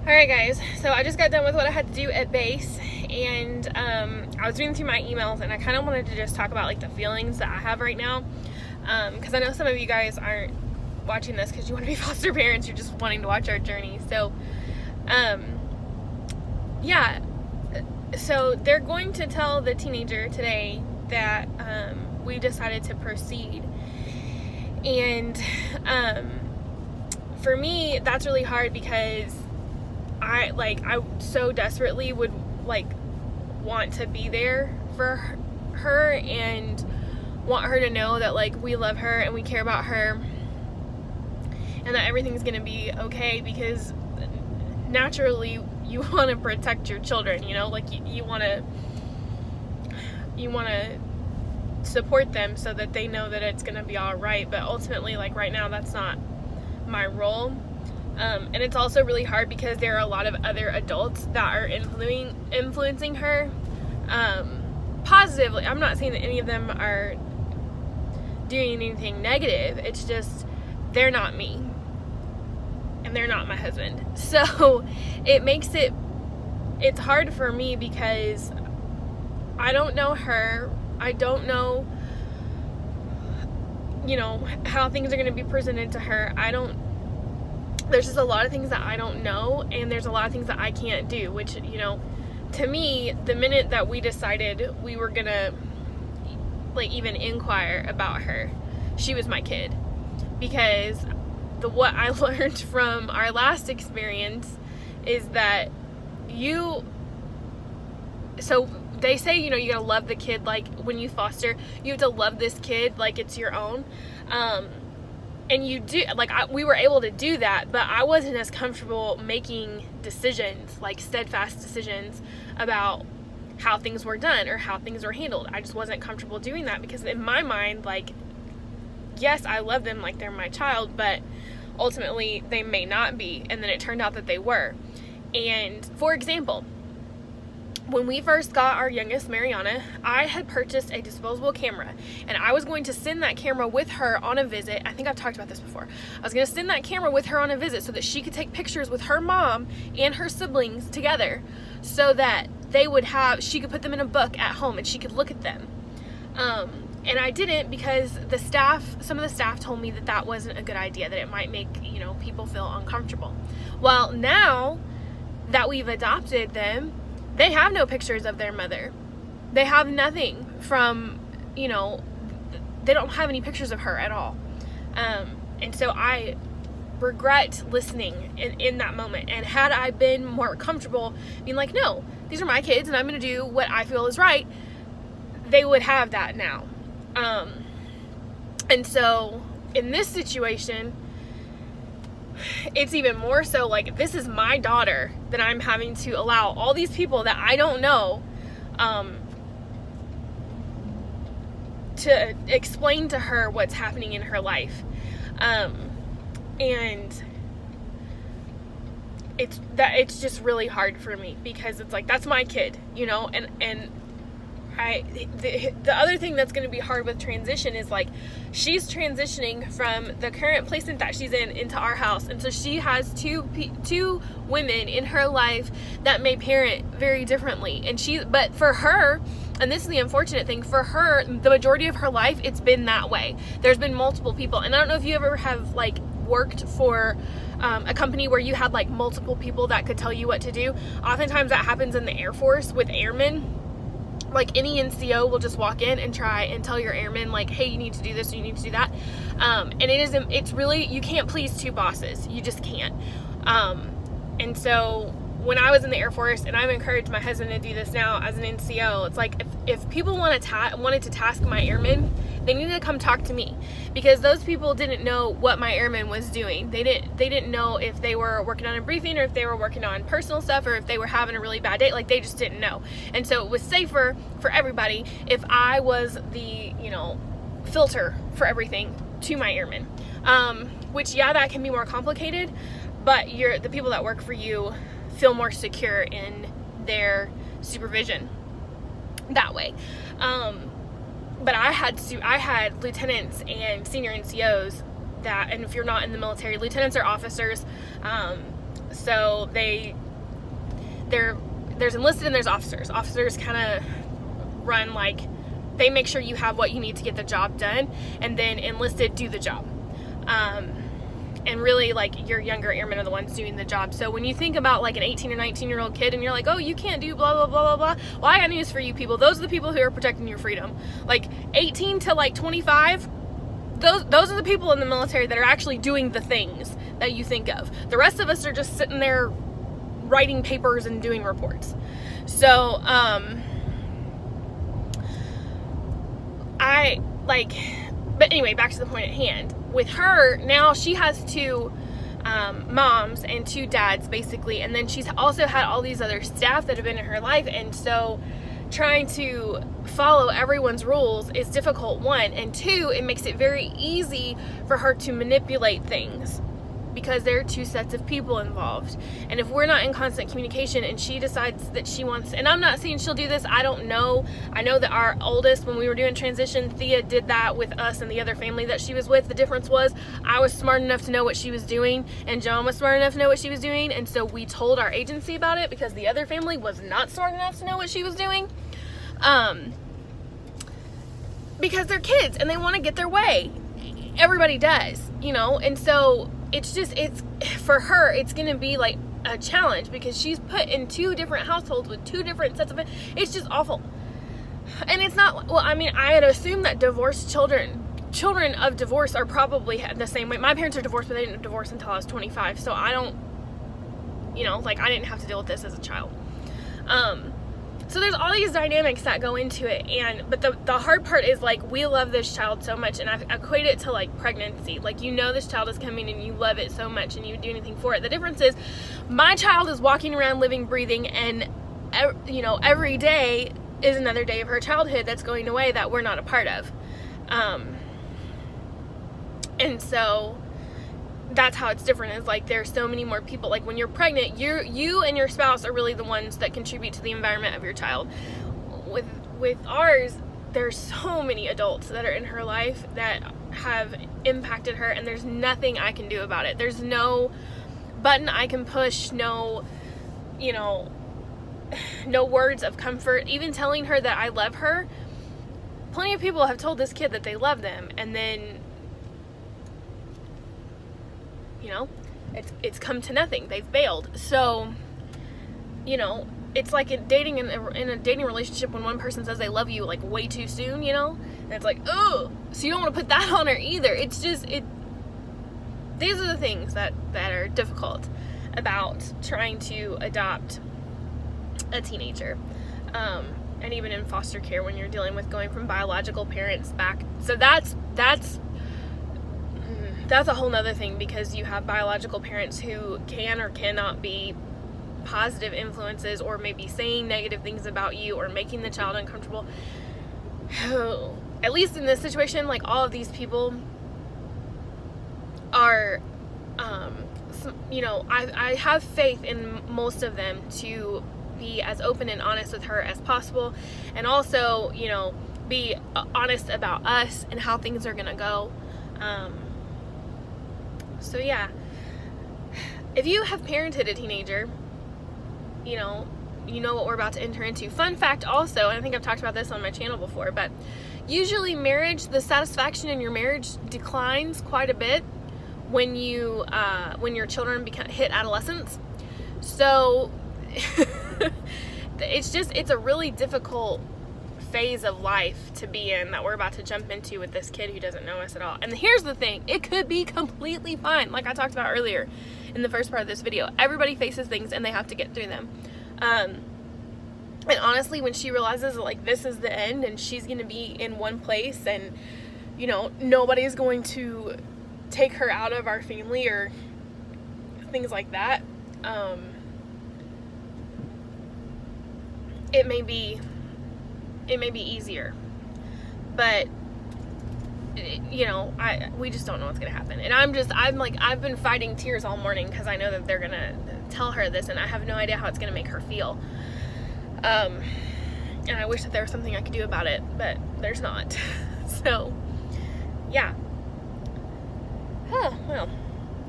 Alright guys, so I just got done with what I had to do at base, and I was reading through my emails, and I kind of wanted to just talk about like the feelings that I have right now, because I know some of you guys aren't watching this because you want to be foster parents, you're just wanting to watch our journey. So yeah, so they're going to tell the teenager today that we decided to proceed, and for me that's really hard because I so desperately would want to be there for her and want her to know that we love her and we care about her and that everything's gonna be okay, because naturally you want to protect your children, you want to support them so that they know that it's gonna be all right. But ultimately, right now, that's not my role. And it's also really hard because there are a lot of other adults that are influencing her positively. I'm not saying that any of them are doing anything negative. It's just they're not me and they're not my husband. So it makes it's hard for me because I don't know her. I don't know, how things are going to be presented to her. There's just a lot of things that I don't know, and there's a lot of things that I can't do, which, to me, the minute that we decided we were gonna even inquire about her, she was my kid. Because what I learned from our last experience is that so they say, you gotta love the kid. When you foster, you have to love this kid like it's your own. And you do, we were able to do that, but I wasn't as comfortable making decisions, steadfast decisions about how things were done or how things were handled. I just wasn't comfortable doing that because in my mind, yes, I love them like they're my child, but ultimately they may not be. And then it turned out that they were. And for example, when we first got our youngest, Mariana, I had purchased a disposable camera, and I was going to send that camera with her on a visit. I think I've talked about this before. I was going to send that camera with her on a visit so that she could take pictures with her mom and her siblings together, so that she could put them in a book at home and she could look at them. And I didn't, because some of the staff told me that wasn't a good idea, that it might make, people feel uncomfortable. Well, now that we've adopted them, they have no pictures of their mother. They have nothing from, they don't have any pictures of her at all. And so I regret listening in that moment. And had I been more comfortable being no, these are my kids and I'm going to do what I feel is right, they would have that now. And so in this situation, it's even more so this is my daughter that I'm having to allow all these people that I don't know to explain to her what's happening in her life. And it's just really hard for me because it's that's my kid, and the other thing that's going to be hard with transition is she's transitioning from the current placement that she's in into our house, and so she has two women in her life that may parent very differently, but for her, and this is the unfortunate thing, for her, the majority of her life it's been that way. There's been multiple people, and I don't know if you ever have worked for a company where you had multiple people that could tell you what to do. Oftentimes that happens in the Air Force with airmen. Any NCO will just walk in and try and tell your airmen hey, you need to do this or you need to do that. And it's really, you can't please two bosses. You just can't. And so when I was in the Air Force, and I've encouraged my husband to do this now as an NCO, it's if people wanted to task my airmen, they needed to come talk to me, because those people didn't know what my airman was doing. They didn't know if they were working on a briefing or if they were working on personal stuff or if they were having a really bad day. They just didn't know. And so it was safer for everybody if I was the, filter for everything to my airmen. Which, yeah, that can be more complicated, but the people that work for you feel more secure in their supervision that way. But I had lieutenants and senior NCOs that, and if you're not in the military, lieutenants are officers. So there's enlisted and there's officers. Officers kind of run like, they make sure you have what you need to get the job done, and then enlisted do the job. And really, like, your younger airmen are the ones doing the job. So when you think about like an 18 or 19-year-old kid and you're like, oh, you can't do blah, blah, blah, blah, blah. Well, I got news for you people. Those are the people who are protecting your freedom. Like 18 to like 25, those are the people in the military that are actually doing the things that you think of. The rest of us are just sitting there writing papers and doing reports. So, but anyway, back to the point at hand. With her, now she has two moms and two dads, basically, and then she's also had all these other staff that have been in her life, and so trying to follow everyone's rules is difficult, one, and two, it makes it very easy for her to manipulate things, because there are two sets of people involved. And if we're not in constant communication and she decides that she wants, and I'm not saying she'll do this, I don't know. I know that our oldest, when we were doing transition, Thea did that with us and the other family that she was with. The difference was I was smart enough to know what she was doing, and John was smart enough to know what she was doing, and so we told our agency about it because the other family was not smart enough to know what she was doing. Because they're kids and they want to get their way. Everybody does, and so it's for her, it's going to be like a challenge because she's put in two different households with two different sets of it. It's just awful. And it's not, well, I mean, I had assumed that divorced children of divorce are probably the same way. My parents are divorced, but they didn't divorce until I was 25. So I don't, I didn't have to deal with this as a child. So there's all these dynamics that go into it, but the hard part is, like, we love this child so much, and I equate it to like pregnancy. Like, this child is coming and you love it so much and you would do anything for it. The difference is my child is walking around, living, breathing, and every day is another day of her childhood that's going away that we're not a part of. And so that's how it's different, is like there's so many more people. Like, when you're pregnant, you and your spouse are really the ones that contribute to the environment of your child. With ours, there's so many adults that are in her life that have impacted her, and there's nothing I can do about it. There's no button I can push, no words of comfort, even telling her that I love her. Plenty of people have told this kid that they love them, and then it's come to nothing. They've bailed. So, it's like in a dating relationship when one person says they love you like way too soon, and it's like, oh, so you don't want to put that on her either. It's just, these are the things that are difficult about trying to adopt a teenager. And even in foster care, when you're dealing with going from biological parents back. So that's a whole nother thing, because you have biological parents who can or cannot be positive influences, or maybe saying negative things about you or making the child uncomfortable. At least in this situation, like, all of these people are, I have faith in most of them to be as open and honest with her as possible, and also, be honest about us and how things are gonna go. So yeah, if you have parented a teenager, you know what we're about to enter into. Fun fact also, and I think I've talked about this on my channel before, but usually the satisfaction in your marriage declines quite a bit when your children hit adolescence. So it's a really difficult phase of life to be in that we're about to jump into with this kid who doesn't know us at all. And here's the thing, it could be completely fine, like I talked about earlier in the first part of this video. Everybody faces things and they have to get through them. And honestly, when she realizes that, like, this is the end and she's gonna be in one place and nobody's going to take her out of our family or things like that, it may be easier, but we just don't know what's gonna happen. And I've been fighting tears all morning because I know that they're gonna tell her this, and I have no idea how it's gonna make her feel. And I wish that there was something I could do about it, but there's not. So yeah. Well,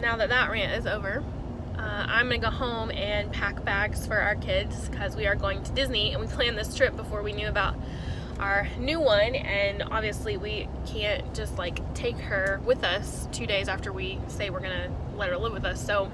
now that rant is over, I'm gonna go home and pack bags for our kids because we are going to Disney, and we planned this trip before we knew about our new one, and obviously we can't just like take her with us 2 days after we say we're gonna let her live with us. So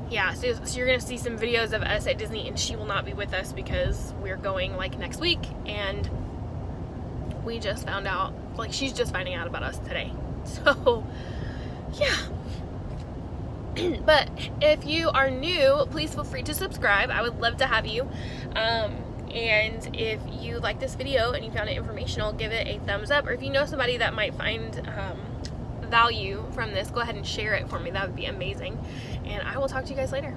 yeah, so you're gonna see some videos of us at Disney, and she will not be with us because we're going like next week, and we just found out, like she's just finding out about us today. So yeah. But if you are new, please feel free to subscribe. I would love to have you. And if you like this video and you found it informational, give it a thumbs up. Or if you know somebody that might find value from this, go ahead and share it for me. That would be amazing. And I will talk to you guys later.